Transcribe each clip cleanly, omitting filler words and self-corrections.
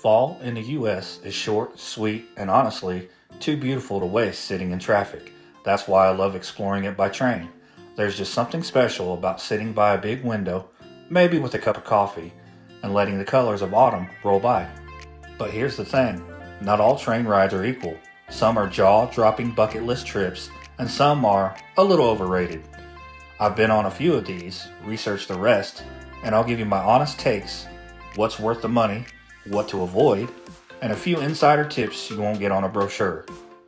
Fall in the US is short, sweet, and honestly, too beautiful to waste sitting in traffic. That's why I love exploring it by train. There's just something special about sitting by a big window, maybe with a cup of coffee, and letting the colors of autumn roll by. But here's the thing, not all train rides are equal. Some are jaw-dropping bucket list trips, and some are a little overrated. I've been on a few of these, researched the rest, and I'll give you my honest takes, what's worth the money, what to avoid, and a few insider tips you won't get on a brochure.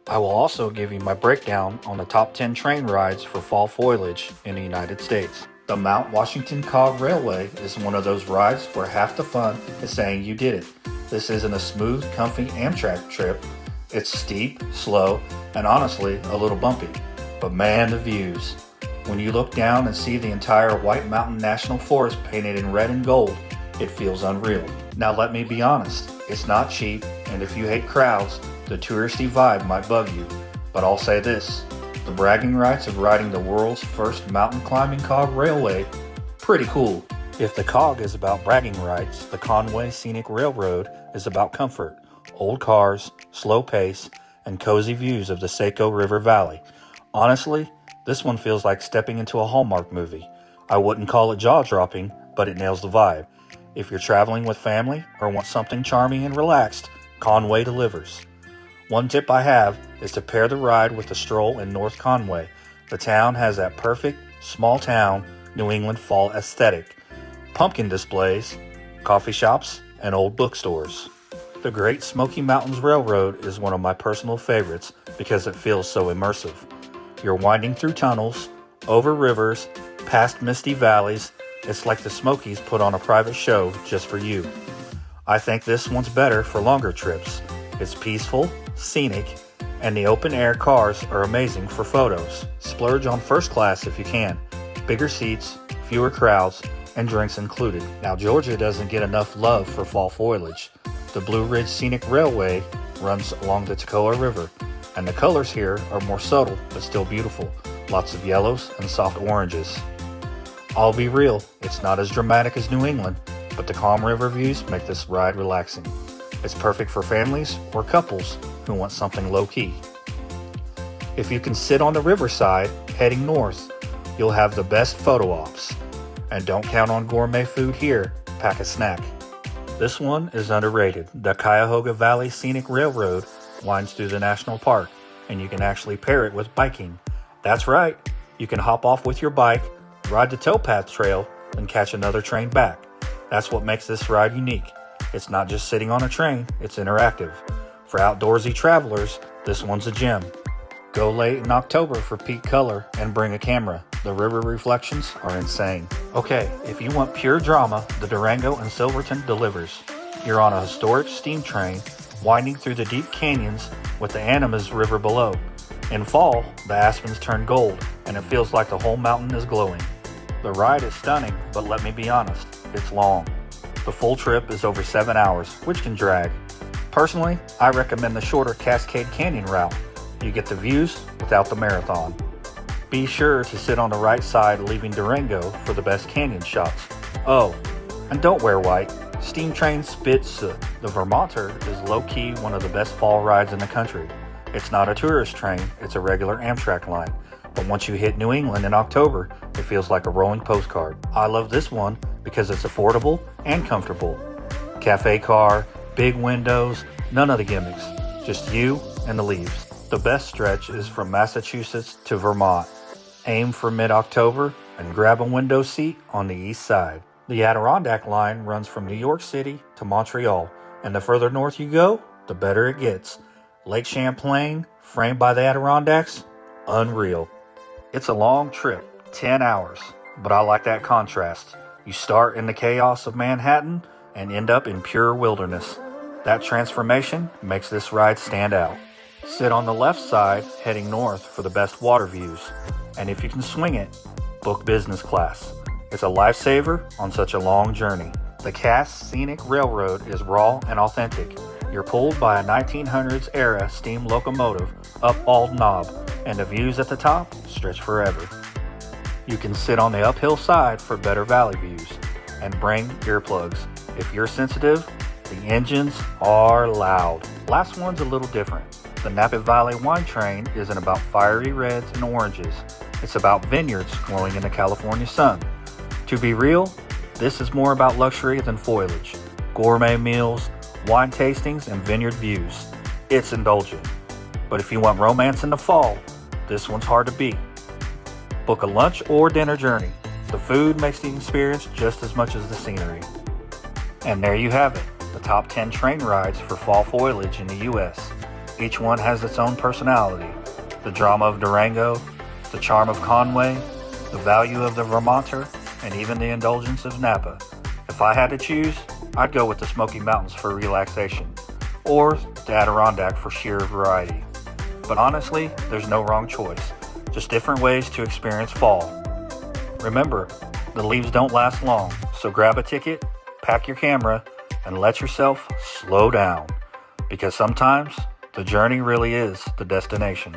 I will also give you my breakdown on the top 10 train rides for fall foliage in the United States. The Mount Washington Cog Railway is one of those rides where half the fun is saying you did it. This isn't a smooth, comfy Amtrak trip. It's steep, slow, and honestly a little bumpy. But man, the views. When you look down and see the entire White Mountain National Forest painted in red and gold, it feels unreal. Now let me be honest, it's not cheap, and if you hate crowds, the touristy vibe might bug you. But I'll say this, the bragging rights of riding the world's first mountain climbing cog railway, pretty cool. If the cog is about bragging rights, the Conway Scenic Railroad is about comfort, old cars, slow pace, and cozy views of the Saco River Valley. Honestly, this one feels like stepping into a Hallmark movie. I wouldn't call it jaw-dropping, but it nails the vibe. If you're traveling with family or want something charming and relaxed, Conway delivers. One tip I have is to pair the ride with a stroll in North Conway. The town has that perfect, small town, New England fall aesthetic. Pumpkin displays, coffee shops, and old bookstores. The Great Smoky Mountains Railroad is one of my personal favorites because it feels so immersive. You're winding through tunnels, over rivers, past misty valleys. It's like the Smokies put on a private show just for you. I think this one's better for longer trips. It's peaceful, scenic, and the open-air cars are amazing for photos. Splurge on first class if you can. Bigger seats, fewer crowds, and drinks included. Now, Georgia doesn't get enough love for fall foliage. The Blue Ridge Scenic Railway runs along the Toccoa River, and the colors here are more subtle but still beautiful. Lots of yellows and soft oranges. I'll be real, it's not as dramatic as New England, but the calm river views make this ride relaxing. It's perfect for families or couples who want something low-key. If you can sit on the riverside heading north, you'll have the best photo ops. And don't count on gourmet food here, pack a snack. This one is underrated. The Cuyahoga Valley Scenic Railroad winds through the national park, and you can actually pair it with biking. That's right, you can hop off with your bike, ride the towpath trail, and catch another train back. That's what makes this ride unique. It's not just sitting on a train, it's interactive. For outdoorsy travelers, this one's a gem. Go late in October for peak color and bring a camera. The river reflections are insane. Okay, if you want pure drama, the Durango and Silverton delivers. You're on a historic steam train winding through the deep canyons with the Animas River below. In fall, the aspens turn gold, and it feels like the whole mountain is glowing. The ride is stunning, but let me be honest, it's long. The full trip is over 7 hours, which can drag. Personally, I recommend the shorter Cascade Canyon route. You get the views without the marathon. Be sure to sit on the right side leaving Durango for the best canyon shots. Oh, and don't wear white. Steam trains spit soot. The Vermonter is low-key one of the best fall rides in the country. It's not a tourist train, it's a regular Amtrak line. But once you hit New England in October, it feels like a rolling postcard. I love this one because it's affordable and comfortable. Cafe car, big windows, none of the gimmicks. Just you and the leaves. The best stretch is from Massachusetts to Vermont. Aim for mid-October and grab a window seat on the east side. The Adirondack line runs from New York City to Montreal, and the further north you go, the better it gets. Lake Champlain, framed by the Adirondacks, unreal. It's a long trip, 10 hours, but I like that contrast. You start in the chaos of Manhattan and end up in pure wilderness. That transformation makes this ride stand out. Sit on the left side heading north for the best water views. And if you can swing it, book business class. It's a lifesaver on such a long journey. The Cass Scenic Railroad is raw and authentic. You're pulled by a 1900s era steam locomotive up Bald Knob, and the views at the top stretch forever. You can sit on the uphill side for better valley views, and bring earplugs. If you're sensitive, The engines are loud. Last one's a little different. The Napa Valley wine train isn't about fiery reds and oranges. It's about vineyards glowing in the California sun. To be real, this is more about luxury than foliage. Gourmet meals, wine tastings, and vineyard views. It's indulgent. But if you want romance in the fall, this one's hard to beat. Book a lunch or dinner journey. The food makes the experience just as much as the scenery. And there you have it, the top 10 train rides for fall foliage in the U.S. Each one has its own personality. The drama of Durango, the charm of Conway, the value of the Vermonter, and even the indulgence of Napa. If I had to choose, I'd go with the Smoky Mountains for relaxation, or the Adirondack for sheer variety. But honestly, there's no wrong choice, just different ways to experience fall. Remember, the leaves don't last long, so grab a ticket, pack your camera, and let yourself slow down, because sometimes the journey really is the destination.